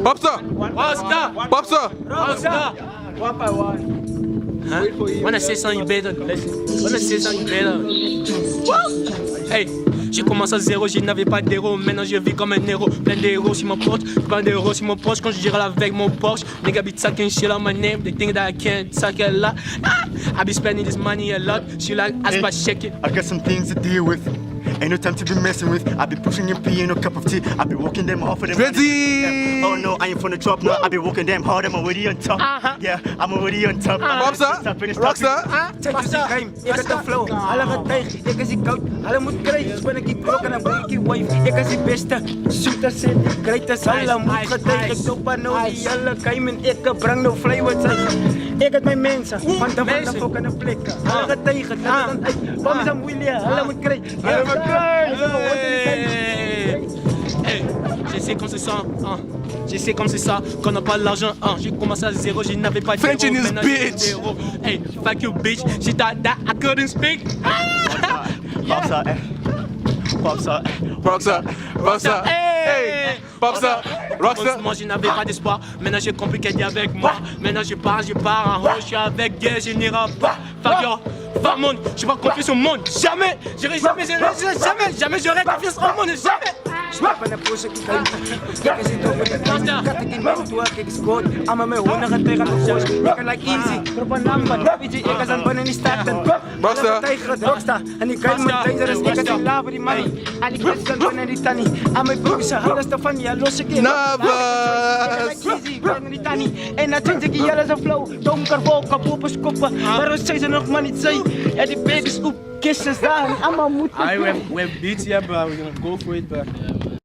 Popstar! Popstar! One by one. Huh? When I say something, you better listen. When I say something, you better. Hey, j'ai commencé à zéro, je n'avais pas d'héros. Maintenant je vis comme un héros. Plein d'héros sur mon poche, plein d'héros sur mon poche. Quand je dirai avec mon Porsche, nigga be talking shit on my name. They think that I can't talk a lot. I be spending this money a lot. She like, ask but shake it. I got some things to deal with. Ain't no time to be messing with. I be pushing your pee in a cup of tea. I be walking them off of them. Ready? Oh no, I ain't from the drop. No, I be walking them hard. I'm already on top. Yeah, I'm already on top. Popstar! Rockstar! Check is die game, ik heb de flow. Alle gaat tegen, ik is die koud. Alle moet krijgen, ben ik die blok en dan ben ik die wave. Ik is die beste, shooter zit, greatest. Alle moet getegen, ik doe pano die alle keimen. Ik breng no flavors uit. Ik heb mijn mensen, van de fokken en plekken. Alle gaat tegen, waarom is dat moeilijk? Alle moet krijgen. Hey, je sais comme c'est ça, je sais comme c'est ça, qu'on n'a pas l'argent, j'ai commencé à zéro, je n'avais pas French in d'héros, this maintenant j'ai bitch. des héros. Hey, fuck you bitch, she thought that I couldn't speak. Popstar, Popstar. Popstar! Popstar! Hey! Popstar! Rockstar! Moi je n'avais pas d'espoir, maintenant j'ai compris qu'elle est avec moi. Maintenant je pars en haut, je suis avec elle, je n'irai pas. Fuck yo, fuck monde, j'ai pas confiance au monde, jamais, j'aurais jamais j'aurais confiance au monde, jamais. Snap en push ik kan. Kijk eens in over de kant. Kat ik in mijn toe, ik scoot. Ama me hona gaat tegen de boys. Ik like easy. Drop een number. BG ik als een banner in starten. Rockstar. Tegen de rockstar. En ik kan met dangerous. Ik als een lava die money. Ali Chris kan banner die tani. Ama broers, alles te van ja los ik in. Navas! Like easy, banner die tani. En na 20 jaar is een flow. Donker vol, kapoppen skoppen. Waarom zijn ze nog maar niet zijn? Ja die baby's oep. Kisses daar. Ama moet. We have beats here, but we're gonna go for it, but